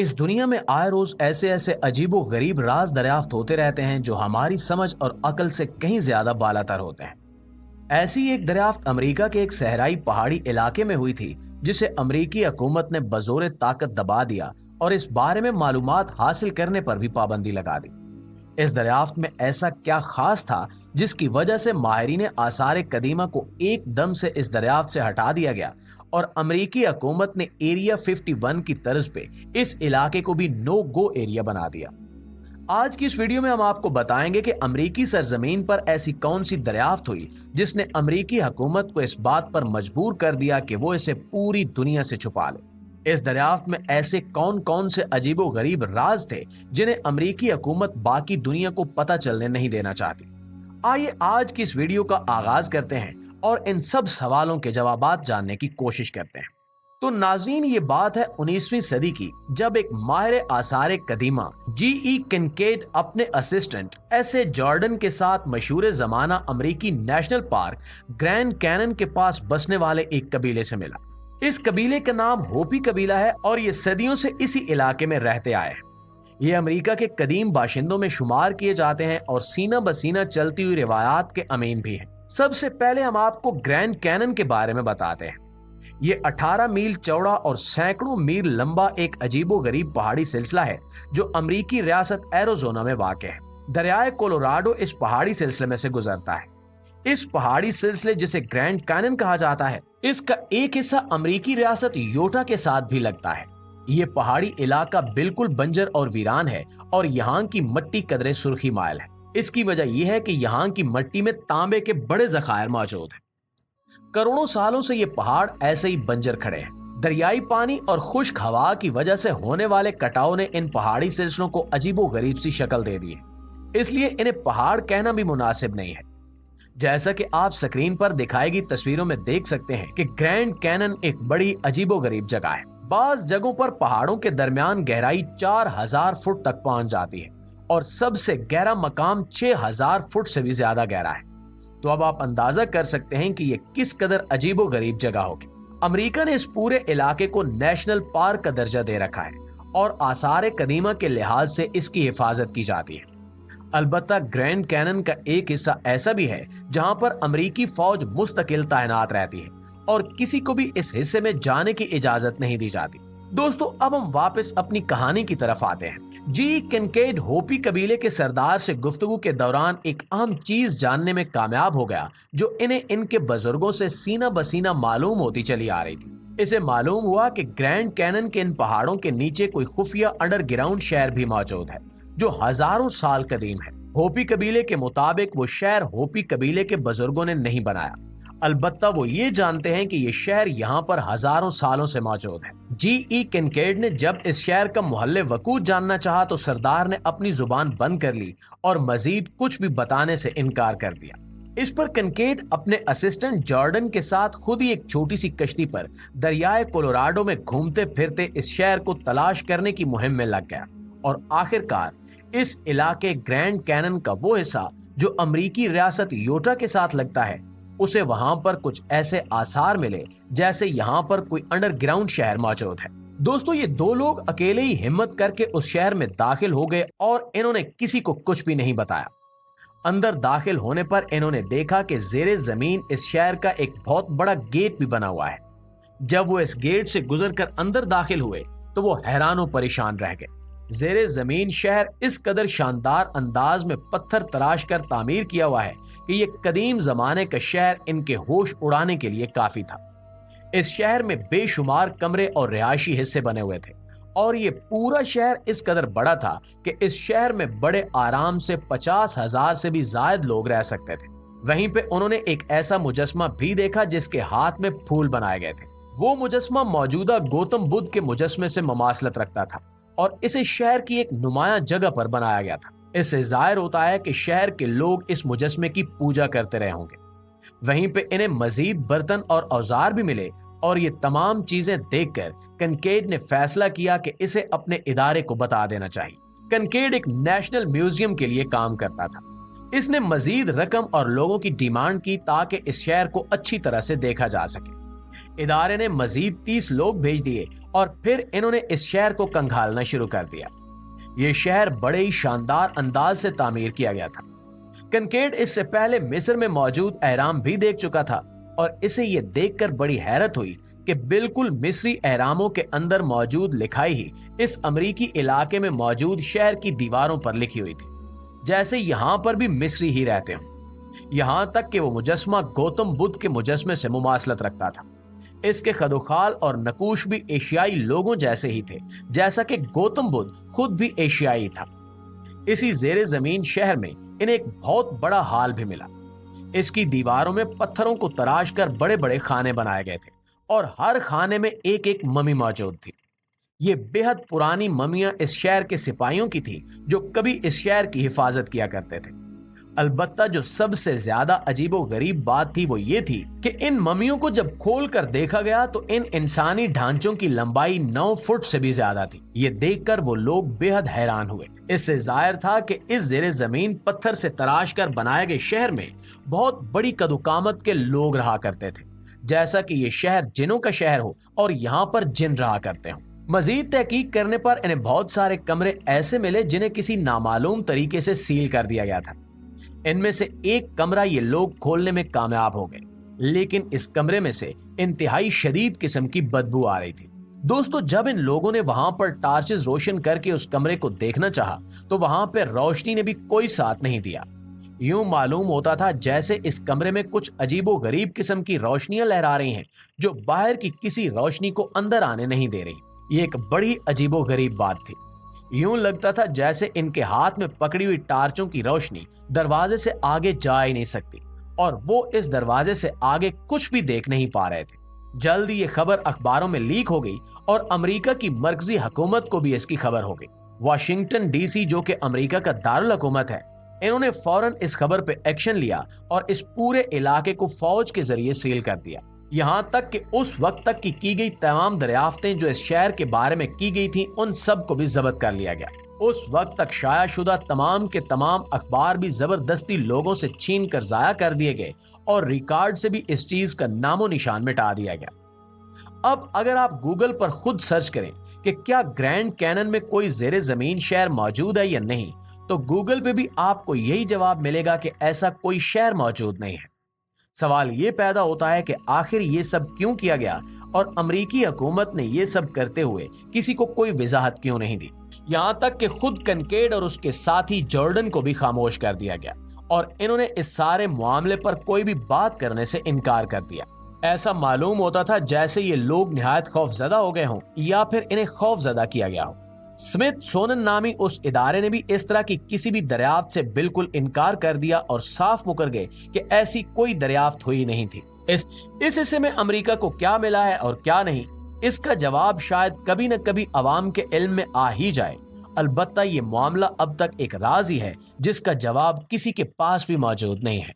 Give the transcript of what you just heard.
इस दुनिया में आए रोज ऐसे ऐसे अजीबो गरीब राज दरियाफ्त होते रहते हैं जो हमारी समझ और अकल से कहीं ज्यादा बालातर होते हैं। ऐसी एक दरियाफ्त अमेरिका के एक सहराई पहाड़ी इलाके में हुई थी, जिसे अमेरिकी हुकूमत ने बजोरे ताकत दबा दिया और इस बारे में मालूमात हासिल करने पर भी पाबंदी लगा दी। इस दरियाफ्त में ऐसा क्या खास था जिसकी वजह से माहिरीन आसार कदीमा को एकदम से इस दरियाफ्त से हटा दिया गया और अमेरिकी हुकूमत ने एरिया 51 की तर्ज पे इस इलाके को भी नो गो एरिया बना दिया। आज की इस वीडियो में हम आपको बताएंगे कि अमेरिकी सरजमीन पर ऐसी कौन सी दरियाफ्त हुई जिसने अमेरिकी हुकूमत को इस बात पर मजबूर कर दिया कि वो इसे पूरी दुनिया से छुपा ले। इस दरियाफ्त में ऐसे कौन कौन से अजीबो गरीब राज थे जिन्हें अमेरिकी हुकूमत बाकी दुनिया को पता चलने नहीं देना चाहती। आइए आज की इस वीडियो का आगाज करते हैं और इन सब सवालों के जवाबात जानने की कोशिश करते हैं। तो नाज़रीन, ये बात है 19वीं सदी की, जब एक माहिर आसार कदीमा G.E. किनकेड अपने असिस्टेंट S.A. जॉर्डन के साथ मशहूर जमाना अमेरिकी नेशनल पार्क ग्रैंड कैनन के पास बसने वाले एक कबीले से मिला। इस कबीले का नाम होपी कबीला है और ये सदियों से इसी इलाके में रहते आए हैं। ये अमेरिका के कदीम बाशिंदों में शुमार किए जाते हैं और सीना बसीना चलती हुई रिवायात के अमीन भी हैं। सबसे पहले हम आपको ग्रैंड कैनन के बारे में बताते हैं। ये 18 मील चौड़ा और सैकड़ों मील लंबा एक अजीबो गरीब पहाड़ी सिलसिला है जो अमेरिकी रियासत एरिज़ोना में वाक़ है। दरियाए कोलोराडो इस पहाड़ी सिलसिले में से गुजरता है। इस पहाड़ी सिलसिले जिसे ग्रैंड कैनन कहा जाता है, इसका एक हिस्सा अमेरिकी रियासत यूटा के साथ भी लगता है। ये पहाड़ी इलाका बिल्कुल बंजर और वीरान है और यहाँ की मिट्टी कदरे सुर्खी माइल है। इसकी वजह यह है कि यहाँ की मिट्टी में तांबे के बड़े ज़खायर मौजूद हैं। करोड़ों सालों से ये पहाड़ ऐसे ही बंजर खड़े हैं। दरियाई पानी और खुश्क हवा की वजह से होने वाले कटाव ने इन पहाड़ी सिलसिलों को अजीबो गरीब सी शक्ल दे दी है, इसलिए इन्हें पहाड़ कहना भी मुनासिब नहीं है। जैसा कि आप स्क्रीन पर दिखाई गई तस्वीरों में देख सकते हैं कि ग्रैंड कैनन एक बड़ी अजीबो गरीब जगह है। बाज जगहों पर पहाड़ों के दरमियान गहराई 4000 फुट तक पहुंच जाती है और सबसे गहरा मकाम 6000 फुट से भी ज्यादा गहरा है। तो अब आप अंदाजा कर सकते हैं कि ये किस कदर अजीबो गरीब जगह होगी। अमेरिका ने इस पूरे इलाके को नेशनल पार्क का दर्जा दे रखा है और आसार कदीमा के लिहाज से इसकी हिफाजत की जाती है। अलबत्ता ग्रैंड कैनन का एक हिस्सा ऐसा भी है जहां पर अमेरिकी फौज मुस्तकिल तैनात रहती है और किसी को भी इस हिस्से में जाने की इजाजत नहीं दी जाती। दोस्तों, अब हम वापस अपनी कहानी की तरफ आते हैं। जी किनकेड होपी कबीले के सरदार से गुफ्तगू के दौरान एक अहम चीज जानने में कामयाब हो गया जो इन्हें इनके बुजुर्गों से सीना बसीना मालूम होती चली आ रही थी। इसे मालूम हुआ कि ग्रैंड कैनन के इन पहाड़ों के नीचे कोई खुफिया अंडरग्राउंड शहर भी मौजूद है जो हजारों साल कदीम है। होपी कबीले के मुताबिक वो शहर होपी कबीले के बुजुर्गों ने नहीं बनाया, अलबत्ता वो ये जानते हैं कि ये शहर यहाँ पर हजारों सालों से मौजूद है। G.E. किनकेड ने जब इस शहर का मोहल्ले वकूत जानना चाहा तो सरदार ने अपनी जुबान बंद कर ली और मजीद कुछ भी बताने से इनकार कर दिया। इस पर किनकेड अपने असिस्टेंट जॉर्डन के साथ खुद ही एक छोटी सी कश्ती पर दरियाए कोलोराडो में घूमते फिरते इस शहर को तलाश करने की मुहिम में लग गया और आखिरकार इस इलाके ग्रैंड कैनन का वो हिस्सा जो अमेरिकी रियासत यूटा के साथ लगता है, उसे वहां पर कुछ ऐसे आसार मिले जैसे यहाँ पर कोई अंडरग्राउंड शहर मौजूद है। दोस्तों, ये दो लोग अकेले ही हिम्मत करके उस शहर में दाखिल हो गए और इन्होंने किसी को कुछ भी नहीं बताया। अंदर दाखिल होने पर इन्होंने देखा कि जेरे जमीन इस शहर का एक बहुत बड़ा गेट भी बना हुआ है। जब वो इस गेट से गुजरकर अंदर दाखिल हुए तो वो हैरान और परेशान रह गए। जेरे जमीन शहर इस कदर शानदार अंदाज में पत्थर तराश कर तामीर किया हुआ है कि ये कदीम जमाने का शहर इनके होश उड़ाने के लिए काफी था। इस शहर में बेशुमार कमरे और रिहायशी हिस्से बने हुए थे और ये पूरा शहर इस कदर बड़ा था कि इस शहर में बड़े आराम से 50,000 से भी ज्यादा लोग रह सकते थे। वहीं पे उन्होंने एक ऐसा मुजस्मा भी देखा जिसके हाथ में फूल बनाए गए थे। वो मुजस्मा मौजूदा गौतम बुद्ध के मुजस्मे से ममासलत रखता था और इसे शहर की एक नुमाया जगह पर बनाया गया था। इससे जाहिर होता है कि शहर के लोग इस मुजस्मे की पूजा करते रहे होंगे। वहीं पे इन्हें मजीद बर्तन और औजार भी मिले और ये तमाम चीजें देखकर किनकेड ने फैसला किया कि इसे अपने इदारे को बता देना चाहिए। किनकेड एक नेशनल म्यूजियम के लिए काम करता था। इसने मजीद रकम और लोगों की डिमांड की ताकि इस शहर को अच्छी तरह से देखा जा सके। इदारे ने मजीद 30 लोग भेज दिए और फिर इन्होंने इस शहर को कंगालना शुरू कर दिया। ये शहर बड़े ही शानदार अंदाज से तामीर किया गया था। कनकेड इससे पहले मिस्र में मौजूद अहराम भी देख चुका था और इसे ये देखकर बड़ी हैरत हुई कि बिल्कुल मिस्री अहरामों के अंदर मौजूद लिखाई ही इस अमरीकी इलाके में मौजूद शहर की दीवारों पर लिखी हुई थी, जैसे यहाँ पर भी मिस्री ही रहते हों। यहाँ तक कि वो मुजस्मा गौतम बुद्ध के मुजस्मे से मुमासलत रखता था। इसके खदोखाल और नकूश भी एशियाई लोगों जैसे ही थे, जैसा कि गौतम बुद्ध खुद भी एशियाई था। इसी जेरे जमीन शहर में इन्हें एक बहुत बड़ा हाल भी मिला। इसकी दीवारों में पत्थरों को तराश कर बड़े बड़े खाने बनाए गए थे और हर खाने में एक एक ममी मौजूद थी। ये बेहद पुरानी ममियां इस शहर के सिपाहियों की थी जो कभी इस शहर की हिफाजत किया करते थे। अलबत्ता जो सबसे ज्यादा अजीबो गरीब बात थी वो ये थी कि इन ममियों को जब खोल कर देखा गया तो इन इंसानी ढांचों की लंबाई 9 फुट से भी ज्यादा थी। ये देखकर वो लोग बेहद हैरान हुए। इससे जाहिर था कि इस जेरे जमीन पत्थर से तराश कर बनाए गए शहर में बहुत बड़ी कदुकामत के लोग रहा करते थे, जैसा कि ये शहर जिनों का शहर हो और यहाँ पर जिन रहा करते हों। मजीद तहकीक करने पर इन्हें बहुत सारे कमरे ऐसे मिले जिन्हें किसी नामालूम तरीके से सील कर दिया गया था। इनमें से एक कमरा ये लोग खोलने में कामयाब हो गए, लेकिन इस कमरे में से इंतहाई शदीद किस्म की बदबू आ रही थी। दोस्तों, जब इन लोगों ने वहां पर टार्चेस रोशन करके उस कमरे को देखना चाहा तो वहां पर रोशनी ने भी कोई साथ नहीं दिया। यूं मालूम होता था जैसे इस कमरे में कुछ अजीबो गरीब किस्म की रोशनियां लहरा रही हैं जो बाहर की किसी रोशनी को अंदर आने नहीं दे रही। ये एक बड़ी अजीबो गरीब बात थी। यूं लगता था जैसे इनके हाथ में पकड़ी हुई टार्चों की रोशनी दरवाजे से आगे जा ही नहीं सकती और वो इस दरवाजे से आगे कुछ भी देख नहीं पा रहे थे। जल्द ये खबर अखबारों में लीक हो गई और अमेरिका की मरकजी हुकूमत को भी इसकी खबर हो गई। वाशिंगटन डीसी, जो कि अमेरिका का दारुल हुकूमत है, इन्होंने फौरन इस खबर पे एक्शन लिया और इस पूरे इलाके को फौज के जरिए सील कर दिया। यहाँ तक कि उस वक्त तक की गई तमाम दरियाफ्तें जो इस शहर के बारे में की गई थी उन सब को भी जब्त कर लिया गया। उस वक्त तक शाया शुदा तमाम के तमाम अखबार भी जबरदस्ती लोगों से छीन कर जाया कर दिए गए और रिकॉर्ड से भी इस चीज का नामो निशान मिटा दिया गया। अब अगर आप गूगल पर खुद सर्च करें कि क्या ग्रैंड कैनन में कोई जेरे जमीन शहर मौजूद है या नहीं, तो गूगल पे भी आपको यही जवाब मिलेगा कि ऐसा कोई शहर मौजूद नहीं है। सवाल ये पैदा होता है कि आखिर ये सब क्यों किया गया और अमेरिकी हुकूमत ने ये सब करते हुए किसी को कोई वजाहत क्यों नहीं दी। यहाँ तक कि खुद कनकेड और उसके साथी जॉर्डन को भी खामोश कर दिया गया और इन्होंने इस सारे मामले पर कोई भी बात करने से इनकार कर दिया। ऐसा मालूम होता था जैसे ये लोग निहायत खौफजदा हो गए हों या फिर इन्हें खौफजदा किया गया हो। स्मिथसोनियन नामी उस इदारे ने भी इस तरह की किसी भी दरियाफ्त से बिल्कुल इनकार कर दिया और साफ मुकर गए कि ऐसी कोई दरियाफ्त हुई नहीं थी। इस हिस्से में अमेरिका को क्या मिला है और क्या नहीं, इसका जवाब शायद कभी न कभी अवाम के इल्म में आ ही जाए। अलबत्ता ये मामला अब तक एक राज ही है जिसका जवाब किसी के पास भी मौजूद नहीं है।